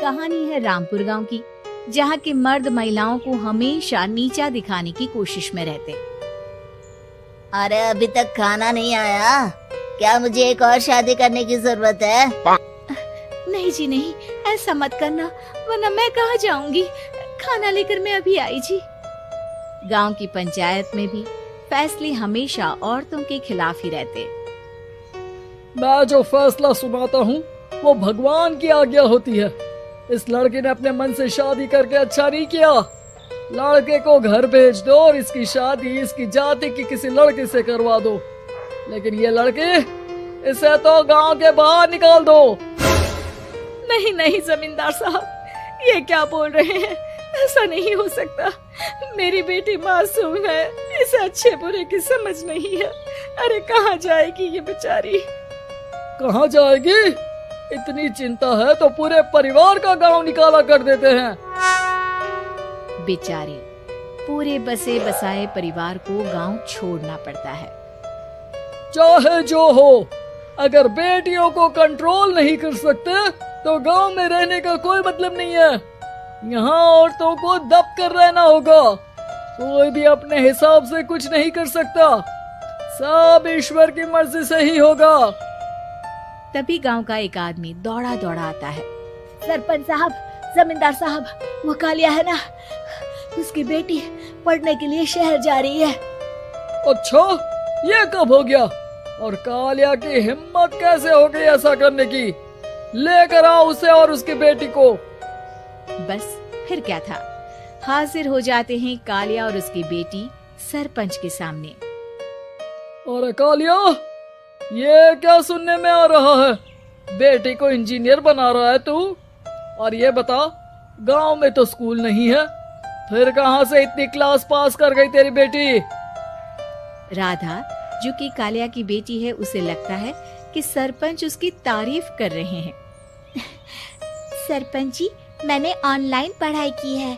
कहानी है रामपुर गांव की, जहाँ के मर्द महिलाओं को हमेशा नीचा दिखाने की कोशिश में रहते। अरे अभी तक खाना नहीं आया, क्या मुझे एक और शादी करने की जरूरत है? नहीं जी नहीं, ऐसा मत करना, वरना मैं कहाँ जाऊंगी। खाना लेकर मैं अभी आई जी। गांव की पंचायत में भी फैसले हमेशा औरतों के खिलाफ ही रहते। मैं जो फैसला सुनाता हूँ वो भगवान की आज्ञा होती है। इस लड़के ने अपने मन से शादी करके अच्छा नहीं किया। लड़के को घर भेज दो और इसकी शादी इसकी जाति की किसी लड़के से करवा दो, लेकिन ये लड़के, इसे तो गांव के बाहर निकाल दो। नहीं नहीं जमींदार साहब, ये क्या बोल रहे हैं? ऐसा नहीं हो सकता। मेरी बेटी मासूम है, इसे अच्छे बुरे की समझ नहीं है। अरे कहाँ जाएगी ये बेचारी? कहाँ जाएगी? इतनी चिंता है तो पूरे परिवार का गांव निकाला कर देते हैं। बेचारे पूरे बसे बसाए परिवार को गांव छोड़ना पड़ता है। चाहे जो हो, अगर बेटियों को कंट्रोल नहीं कर सकते तो गांव में रहने का कोई मतलब नहीं है। यहाँ औरतों को दब कर रहना होगा। कोई भी अपने हिसाब से कुछ नहीं कर सकता, सब ईश्वर की मर्जी से ही होगा। तभी गांव का एक आदमी दौड़ा दौड़ा आता है। सरपंच साहब, जमींदार साहब, वो कालिया है ना, उसकी बेटी पढ़ने के लिए शहर जा रही है। अच्छा, ये कब हो गया? और कालिया की हिम्मत कैसे हो गई ऐसा करने की? लेकर आओ उसे और उसकी बेटी को। बस फिर क्या था, हाजिर हो जाते हैं कालिया और उसकी बेटी सरपंच के सामने। अरे कालिया, ये क्या सुनने में आ रहा है? बेटी को इंजीनियर बना रहा है तू? और ये बता, गांव में तो स्कूल नहीं है, फिर कहां से इतनी क्लास पास कर गई तेरी बेटी? राधा, जो कि कालिया की बेटी है, उसे लगता है कि सरपंच उसकी तारीफ कर रहे हैं। सरपंच जी, मैंने ऑनलाइन पढ़ाई की है,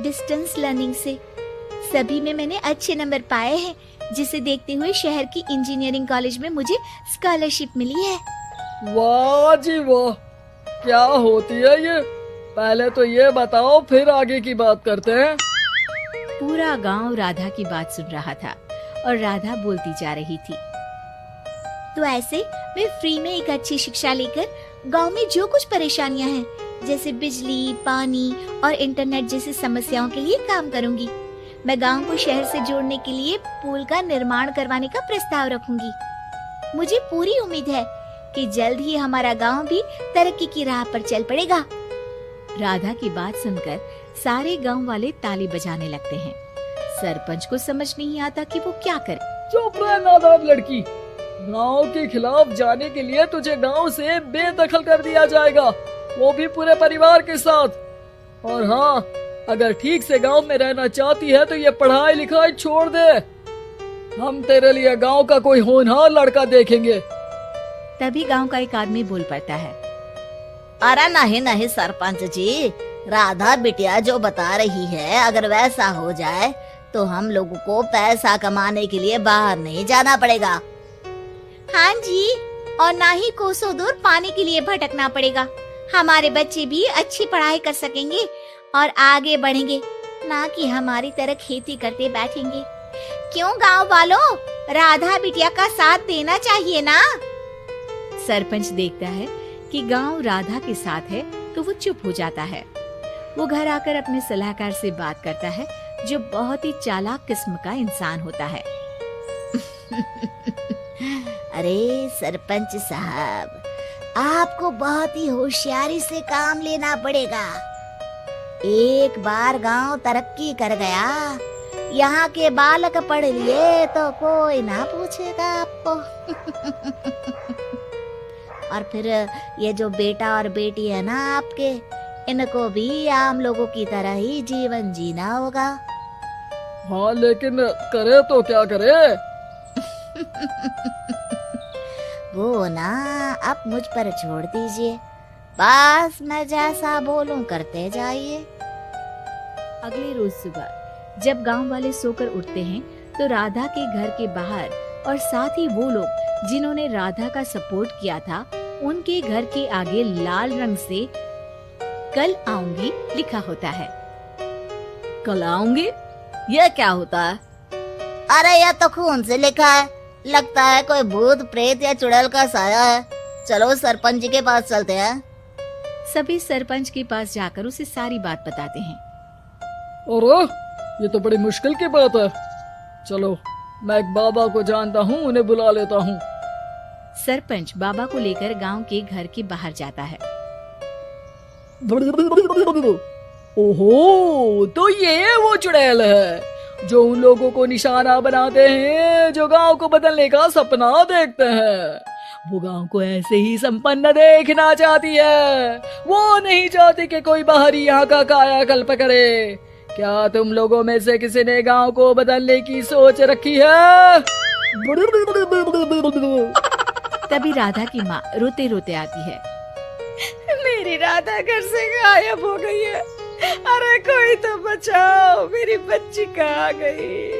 डिस्टेंस लर्निंग से। सभी में मैंने अच्छे नंबर पाए हैं, जिसे देखते हुए शहर की इंजीनियरिंग कॉलेज में मुझे स्कॉलरशिप मिली है। वाह जी वाह, क्या होती है ये? पहले तो ये बताओ, फिर आगे की बात करते हैं। पूरा गांव राधा की बात सुन रहा था और राधा बोलती जा रही थी। तो ऐसे मैं फ्री में एक अच्छी शिक्षा लेकर गांव में जो कुछ परेशानियां हैं, जैसे बिजली, पानी और इंटरनेट जैसी समस्याओं के लिए काम करूंगी। मैं गांव को शहर से जोड़ने के लिए पुल का निर्माण करवाने का प्रस्ताव रखूंगी। मुझे पूरी उम्मीद है कि जल्द ही हमारा गांव भी तरक्की की राह पर चल पड़ेगा। राधा की बात सुनकर सारे गांव वाले ताली बजाने लगते हैं। सरपंच को समझ नहीं आता कि वो क्या करे। चुप रह नादान लड़की, गांव के खिलाफ जाने के लिए तुझे गांव से बेदखल कर दिया जाएगा, वो भी पूरे परिवार के साथ। और हाँ, अगर ठीक से गांव में रहना चाहती है तो ये पढ़ाई लिखाई छोड़ दे। हम तेरे लिए गांव का कोई होनहार लड़का देखेंगे। तभी गांव का एक आदमी बोल पड़ता है। अरे नहीं नहीं सरपंच जी, राधा बिटिया जो बता रही है, अगर वैसा हो जाए तो हम लोगों को पैसा कमाने के लिए बाहर नहीं जाना पड़ेगा। हाँ जी, और ना ही कोसों दूर पानी के लिए भटकना पड़ेगा। हमारे बच्चे भी अच्छी पढ़ाई कर सकेंगे और आगे बढ़ेंगे, ना कि हमारी तरह खेती करते बैठेंगे। क्यों गांव वालों, राधा बिटिया का साथ देना चाहिए ना। सरपंच देखता है कि गांव राधा के साथ है तो वो चुप हो जाता है। वो घर आकर अपने सलाहकार से बात करता है, जो बहुत ही चालाक किस्म का इंसान होता है। अरे सरपंच साहब, आपको बहुत ही होशियारी से काम लेना पड़ेगा। एक बार गांव तरक्की कर गया, यहाँ के बालक पढ़ लिए तो कोई ना पूछेगा आपको। और फिर ये जो बेटा और बेटी है ना आपके, इनको भी आम लोगों की तरह ही जीवन जीना होगा। हाँ, लेकिन करे तो क्या करे? वो ना आप मुझ पर छोड़ दीजिए, बस मैं जैसा बोलूं करते जाइए। अगले रोज सुबह जब गांव वाले सोकर उठते हैं तो राधा के घर के बाहर और साथ ही वो लोग जिन्होंने राधा का सपोर्ट किया था, उनके घर के आगे लाल रंग से कल आऊंगी लिखा होता है। कल आऊंगी, यह क्या होता है? अरे यह तो खून से लिखा है, लगता है कोई भूत प्रेत या चुड़ैल का साया है। चलो सरपंच जी के पास चलते हैं। सभी सरपंच के पास जाकर उसे सारी बात बताते हैं। अरे ये तो बड़ी मुश्किल की बात है। चलो मैं एक बाबा को जानता हूँ, उन्हें बुला लेता हूँ। सरपंच बाबा को लेकर गांव के घर के बाहर जाता है। ओहो, तो ये वो चुड़ैल है जो उन लोगों को निशाना बनाते हैं जो गांव को बदलने का सपना देखते हैं। वो गांव को ऐसे ही संपन्न देखना चाहती है। वो नहीं चाहती कि कोई बाहरी यहाँ का कायाकल्प करे। क्या तुम लोगों में से किसी ने गांव को बदलने की सोच रखी है? तभी राधा की माँ रोते रोते आती है। मेरी राधा घर से गायब हो गई है। अरे कोई तो बचाओ, मेरी बच्ची कहाँ गई?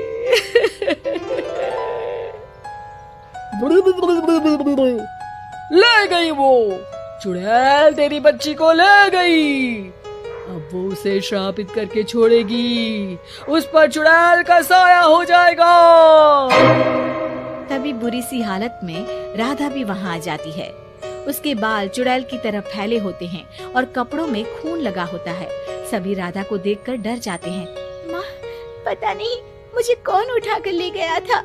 ले गई वो चुड़ैल, तेरी बच्ची को ले गई। अब वो उसे श्रापित करके छोड़ेगी, उस पर चुड़ैल का साया हो जाएगा। तभी बुरी सी हालत में राधा भी वहाँ आ जाती है। उसके बाल चुड़ैल की तरह फैले होते हैं और कपड़ों में खून लगा होता है। सभी राधा को देखकर डर जाते हैं। माँ, पता नहीं मुझे कौन उठा कर ले गया था।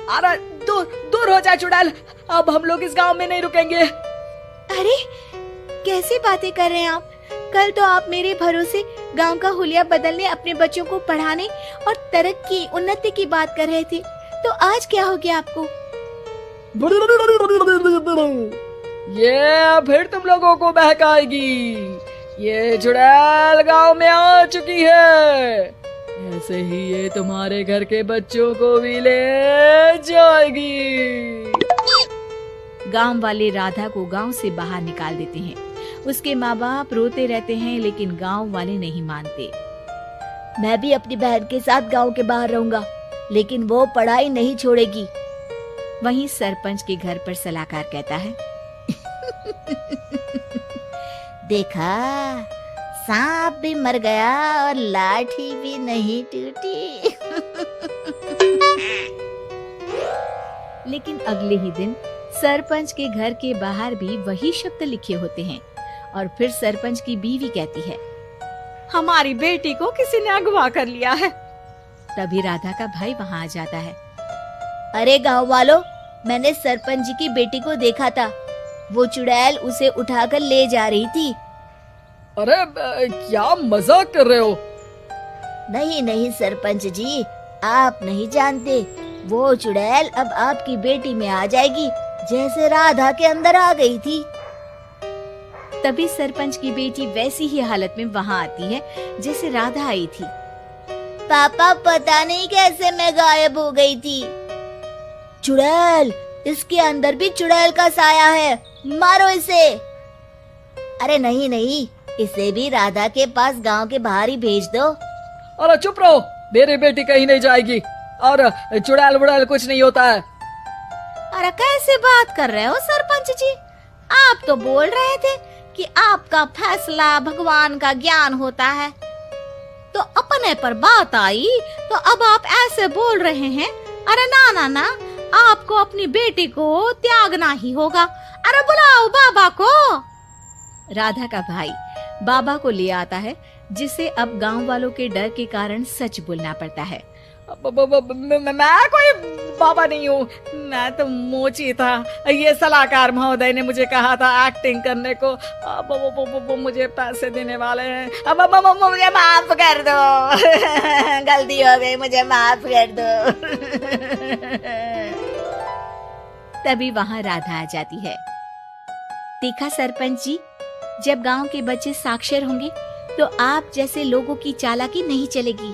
अरे दूर दूर हो जा चुड़ैल, अब हम लोग इस गांव में नहीं रुकेंगे। अरे कैसी बातें कर रहे हैं आप? कल तो आप मेरे भरोसे गांव का हुलिया बदलने, अपने बच्चों को पढ़ाने और तरक्की उन्नति की बात कर रहे थे, तो आज क्या हो गया आपको? ये फिर तुम लोगों को बहकाएगी। ये चुड़ैल गांव में आ चुकी है, ऐसे ही ये तुम्हारे घर के बच्चों को भी ले जाएगी। गांव वाले राधा को गांव से बाहर निकाल देते हैं। उसके माँ बाप रोते रहते हैं, लेकिन गांव वाले नहीं मानते। मैं भी अपनी बहन के साथ गांव के बाहर रहूंगा, लेकिन वो पढ़ाई नहीं छोड़ेगी। वहीं सरपंच के घर पर सलाहकार कहता है। देखा, सांप भी मर गया और लाठी भी नहीं टूटी। लेकिन अगले ही दिन सरपंच के घर के बाहर भी वही शब्द लिखे होते हैं। और फिर सरपंच की बीवी कहती है, हमारी बेटी को किसी ने अगवा कर लिया है। तभी राधा का भाई वहाँ आ जाता है। अरे गांव वालों, मैंने सरपंच जी की बेटी को देखा था। वो चुड़ैल उसे उठाकर ले जा रही थी। अरे क्या मजाक कर रहे हो? नहीं नहीं सरपंच जी, आप नहीं जानते। वो चुड़ैल अब आपकी बेटी में आ जाएगी, जैसे राधा के अंदर आ गई थी। तभी सरपंच की बेटी वैसी ही हालत में वहाँ आती है जैसे राधा आई थी। पापा, पता नहीं कैसे मैं गायब हो गई थी। चुड़ैल, इसके अंदर भी चुड़ैल का साया है, मारो इसे। अरे नहीं नहीं, इसे भी राधा के पास गांव के बाहर ही भेज दो। अरे चुप रहो, मेरी बेटी कहीं नहीं जाएगी और चुड़ैल बुड़ैल कुछ नहीं होता है। अरे कैसे बात कर रहे हो सरपंच जी? आप तो बोल रहे थे कि आपका फैसला भगवान का ज्ञान होता है, तो अपने पर बात आई तो अब आप ऐसे बोल रहे हैं। अरे ना ना ना, आपको अपनी बेटी को त्यागना ही होगा। अरे बुलाओ बाबा को। राधा का भाई बाबा को ले आता है, जिसे अब गांव वालों के डर के कारण सच बोलना पड़ता है। मैं कोई बाबा नहीं हूँ, मैं तो मोची था। ये सलाहकार महोदय ने मुझे कहा था एक्टिंग करने को। वो मुझे पैसे देने वाले हैं। अब मुझे माफ कर दो। गलती हो गई, मुझे माफ कर दो। तभी वहाँ राधा आ जाती है। देखा सरपंच जी, जब गांव के बच्चे साक्षर होंगे तो आप जैसे लोगों की चालाकी नहीं चलेगी।